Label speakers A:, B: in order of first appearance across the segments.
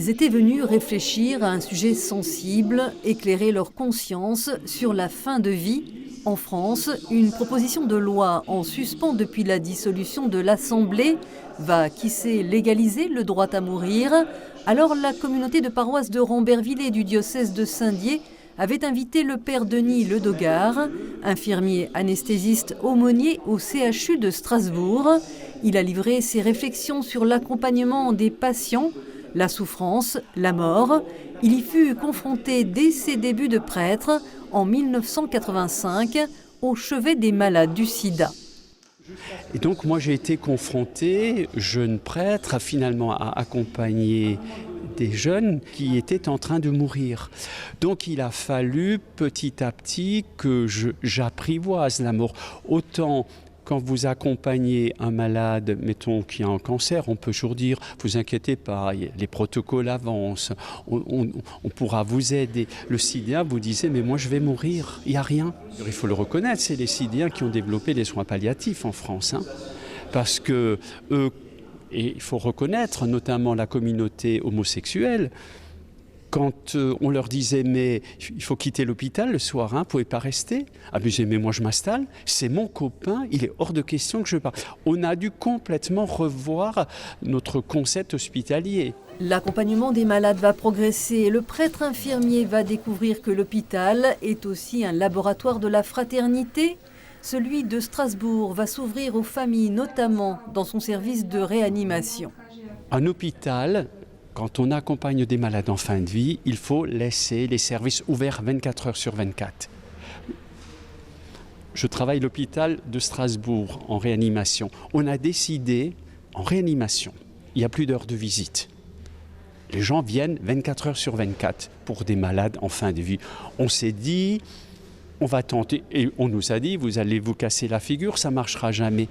A: Ils étaient venus réfléchir à un sujet sensible, éclairer leur conscience sur la fin de vie. En France, une proposition de loi en suspens depuis la dissolution de l'Assemblée va, qui sait, légaliser le droit à mourir. Alors la communauté de paroisse de Rambervillers du diocèse de Saint-Dié avait invité le père Denis Ledogard, infirmier anesthésiste aumônier au CHU de Strasbourg. Il a livré ses réflexions sur l'accompagnement des patients, la souffrance, la mort. Il y fut confronté dès ses débuts de prêtre, en 1985, au chevet des malades du sida.
B: Et donc moi j'ai été confronté, jeune prêtre, finalement à accompagner des jeunes qui étaient en train de mourir. Donc il a fallu petit à petit que j'apprivoise la mort. Autant quand vous accompagnez un malade, mettons qui a un cancer, on peut toujours dire, vous inquiétez pas, les protocoles avancent, on pourra vous aider. Le sidéen vous disait, mais moi je vais mourir, il n'y a rien. Il faut le reconnaître, c'est les sidéens qui ont développé les soins palliatifs en France. Parce que eux, et il faut reconnaître notamment la communauté homosexuelle, quand on leur disait mais il faut quitter l'hôpital le soir, vous ne pouvez pas rester. Ah mais moi je m'installe, c'est mon copain, il est hors de question que je parte. On a dû complètement revoir notre concept hospitalier.
A: L'accompagnement des malades va progresser. Le prêtre infirmier va découvrir que l'hôpital est aussi un laboratoire de la fraternité. Celui de Strasbourg va s'ouvrir aux familles, notamment dans son service de réanimation.
B: Un hôpital, quand on accompagne des malades en fin de vie, il faut laisser les services ouverts 24 heures sur 24. Je travaille à l'hôpital de Strasbourg en réanimation. On a décidé, en réanimation, il n'y a plus d'heures de visite. Les gens viennent 24 heures sur 24 pour des malades en fin de vie. On s'est dit, on va tenter, et on nous a dit, vous allez vous casser la figure, ça ne marchera jamais.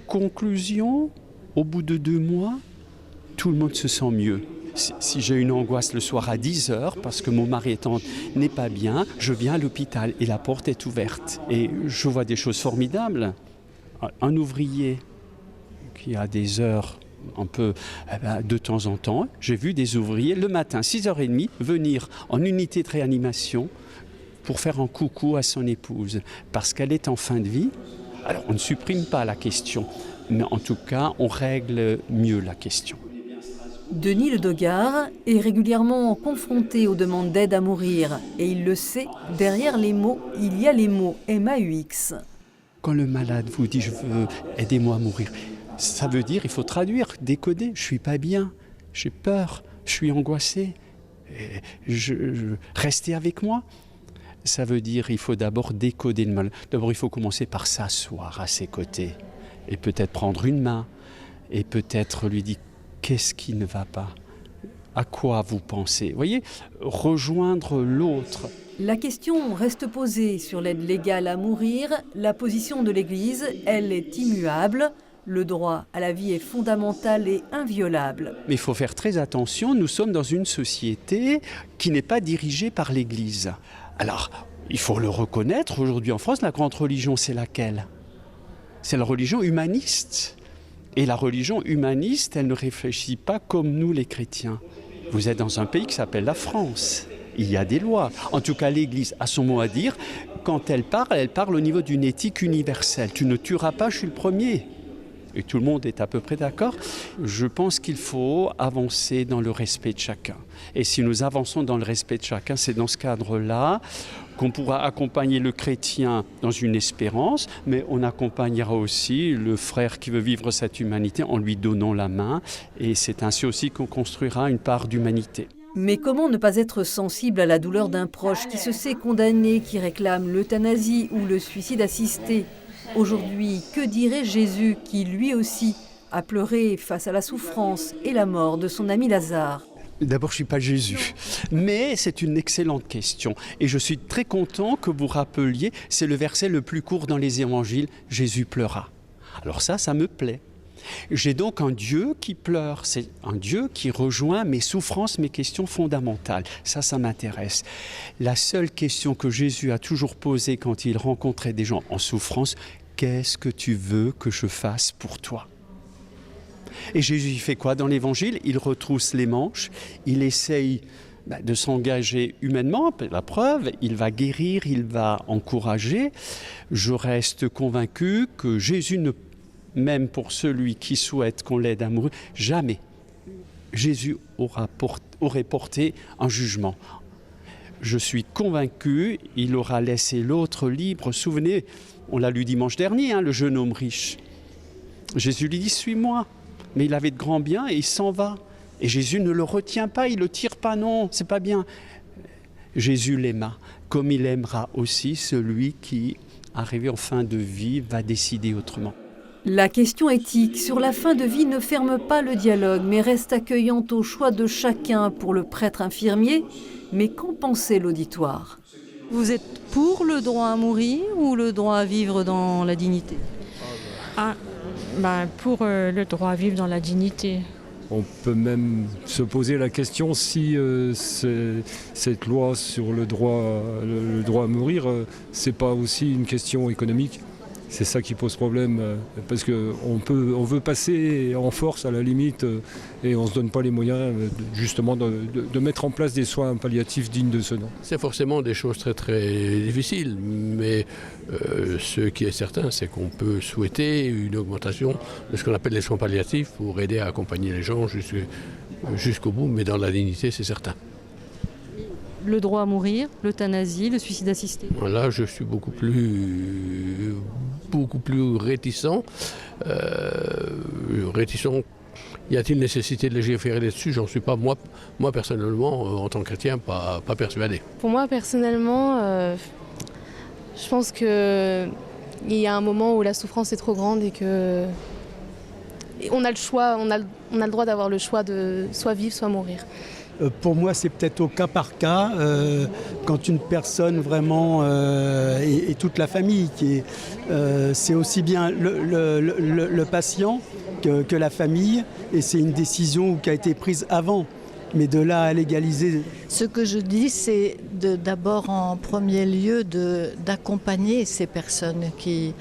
B: Conclusion, au bout de 2 mois, tout le monde se sent mieux. Si j'ai une angoisse le soir à 10h, parce que mon mari n'est pas bien, je viens à l'hôpital et la porte est ouverte. Et je vois des choses formidables. Un ouvrier qui a des heures un peu de temps en temps, j'ai vu des ouvriers le matin, 6h30, venir en unité de réanimation pour faire un coucou à son épouse, parce qu'elle est en fin de vie. Alors on ne supprime pas la question, mais en tout cas on règle mieux la question.
A: Denis Ledogard est régulièrement confronté aux demandes d'aide à mourir. Et il le sait, derrière les mots, il y a les mots MAUX.
B: Quand le malade vous dit « je veux, aidez-moi à mourir », ça veut dire il faut traduire, décoder. Je ne suis pas bien, j'ai peur, je suis angoissé, restez avec moi. Ça veut dire il faut d'abord décoder le malade. D'abord il faut commencer par s'asseoir à ses côtés et peut-être prendre une main et peut-être lui dire qu'est-ce qui ne va pas? À quoi vous pensez? Vous voyez, rejoindre l'autre.
A: La question reste posée sur l'aide légale à mourir. La position de l'Église, elle est immuable. Le droit à la vie est fondamental et inviolable.
B: Mais il faut faire très attention, nous sommes dans une société qui n'est pas dirigée par l'Église. Alors, il faut le reconnaître, aujourd'hui en France, la grande religion, c'est laquelle? C'est la religion humaniste. Et la religion humaniste, elle ne réfléchit pas comme nous les chrétiens. Vous êtes dans un pays qui s'appelle la France. Il y a des lois. En tout cas, l'Église a son mot à dire. Quand elle parle au niveau d'une éthique universelle. Tu ne tueras pas, je suis le premier. Et tout le monde est à peu près d'accord. Je pense qu'il faut avancer dans le respect de chacun. Et si nous avançons dans le respect de chacun, c'est dans ce cadre-là qu'on pourra accompagner le chrétien dans une espérance, mais on accompagnera aussi le frère qui veut vivre cette humanité en lui donnant la main. Et c'est ainsi aussi qu'on construira une part d'humanité.
A: Mais comment ne pas être sensible à la douleur d'un proche qui se sait condamné, qui réclame l'euthanasie ou le suicide assisté? Aujourd'hui, que dirait Jésus qui, lui aussi, a pleuré face à la souffrance et la mort de son ami Lazare?
B: D'abord, je ne suis pas Jésus, mais c'est une excellente question. Et je suis très content que vous rappeliez, c'est le verset le plus court dans les évangiles, Jésus pleura. Alors ça me plaît. J'ai donc un Dieu qui pleure, c'est un Dieu qui rejoint mes souffrances, mes questions fondamentales. Ça m'intéresse. La seule question que Jésus a toujours posée quand il rencontrait des gens en souffrance, qu'est-ce que tu veux que je fasse pour toi? Et Jésus il fait quoi dans l'Évangile? Il retrousse les manches, il essaye de s'engager humainement, la preuve, il va guérir, il va encourager. Je reste convaincu que Jésus, même pour celui qui souhaite qu'on l'aide à mourir, jamais Jésus aurait porté un jugement. Je suis convaincu, il aura laissé l'autre libre. Souvenez, on l'a lu dimanche dernier, le jeune homme riche. Jésus lui dit, suis-moi. Mais il avait de grands biens et il s'en va. Et Jésus ne le retient pas, il ne le tire pas, non, c'est pas bien. Jésus l'aima, comme il aimera aussi celui qui, arrivé en fin de vie, va décider autrement.
A: La question éthique sur la fin de vie ne ferme pas le dialogue, mais reste accueillante au choix de chacun pour le prêtre infirmier. Mais qu'en pensait l'auditoire? Vous êtes pour le droit à mourir ou le droit à vivre dans la dignité?
C: Pour le droit à vivre dans la dignité.
D: On peut même se poser la question si cette loi sur le droit à mourir, c'est pas aussi une question économique. C'est ça qui pose problème, parce qu'on veut passer en force à la limite et on ne se donne pas les moyens justement de mettre en place des soins palliatifs dignes de ce nom.
E: C'est forcément des choses très très difficiles, mais ce qui est certain, c'est qu'on peut souhaiter une augmentation de ce qu'on appelle les soins palliatifs pour aider à accompagner les gens jusqu'au bout, mais dans la dignité, c'est certain.
A: Le droit à mourir, l'euthanasie, le suicide assisté.
E: Là, je suis beaucoup plus réticent. Y a-t-il nécessité de légiférer là-dessus? J'en suis pas, moi personnellement, en tant que chrétien, pas persuadé.
C: Pour moi, personnellement, je pense qu'il y a un moment où la souffrance est trop grande et que on a le choix, on a le droit d'avoir le choix de soit vivre, soit mourir.
F: Pour moi, c'est peut-être au cas par cas, quand une personne vraiment, et toute la famille, c'est aussi bien le patient que la famille, et c'est une décision qui a été prise avant. Mais de là à légaliser...
G: Ce que je dis, c'est d'abord en premier lieu d'accompagner ces personnes à qui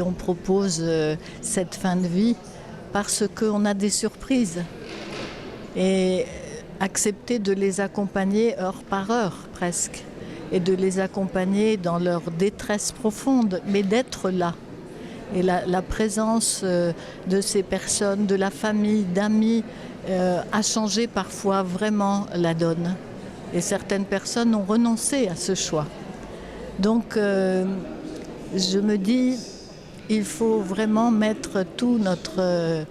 G: on propose cette fin de vie, parce qu'on a des surprises. Et accepter de les accompagner heure par heure presque, et de les accompagner dans leur détresse profonde, mais d'être là. Et la présence de ces personnes, de la famille, d'amis, a changé parfois vraiment la donne. Et certaines personnes ont renoncé à ce choix. Donc je me dis, il faut vraiment mettre tout notre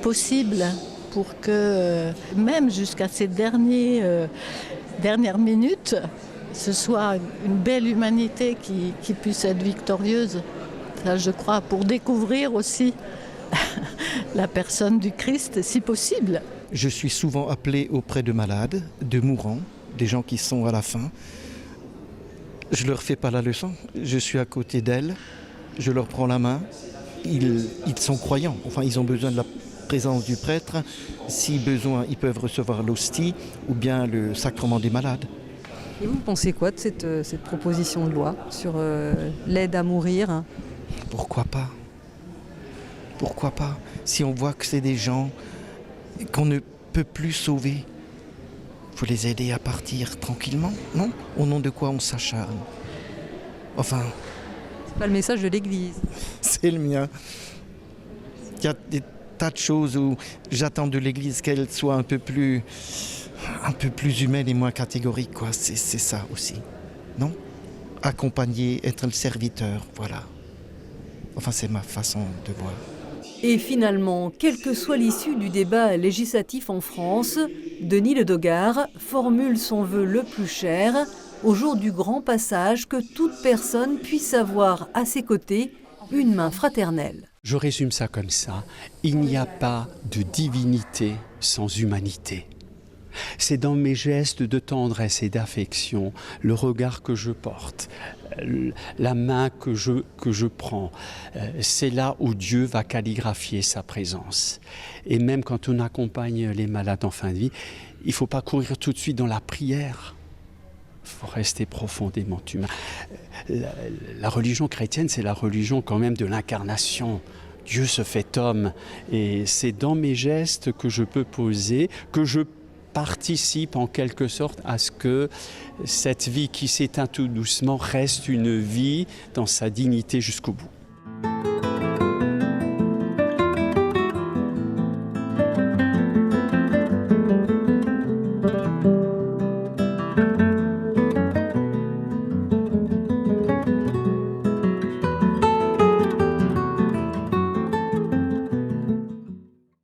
G: possible pour que, même jusqu'à ces dernières minutes, ce soit une belle humanité qui puisse être victorieuse. Ça, je crois, pour découvrir aussi la personne du Christ, si possible.
H: Je suis souvent appelé auprès de malades, de mourants, des gens qui sont à la fin. Je ne leur fais pas la leçon, je suis à côté d'elles, je leur prends la main. Ils sont croyants, enfin ils ont besoin de la présence du prêtre. Si besoin, ils peuvent recevoir l'hostie ou bien le sacrement des malades.
A: Et vous pensez quoi de cette proposition de loi sur l'aide à mourir?
H: Pourquoi pas? Pourquoi pas? Si on voit que c'est des gens qu'on ne peut plus sauver, il faut les aider à partir tranquillement, non? Au nom de quoi on s'acharne? Enfin...
A: C'est pas le message de l'Église.
H: C'est le mien. Il y a des tas de choses où j'attends de l'Église qu'elle soit un peu plus humaine et moins catégorique, quoi. C'est ça aussi, non? Accompagner, être le serviteur, voilà. Enfin, c'est ma façon de voir.
A: Et finalement, quelle que soit l'issue du débat législatif en France, Denis Le Dogard formule son vœu le plus cher au jour du grand passage, que toute personne puisse avoir à ses côtés une main fraternelle.
B: Je résume ça comme ça. Il n'y a pas de divinité sans humanité. C'est dans mes gestes de tendresse et d'affection, le regard que je porte, la main que je prends. C'est là où Dieu va calligraphier sa présence. Et même quand on accompagne les malades en fin de vie, il ne faut pas courir tout de suite dans la prière. Il faut rester profondément humain. La religion chrétienne, c'est la religion quand même de l'incarnation. Dieu se fait homme. Et c'est dans mes gestes que je peux poser, que je participe en quelque sorte à ce que cette vie qui s'éteint tout doucement reste une vie dans sa dignité jusqu'au bout.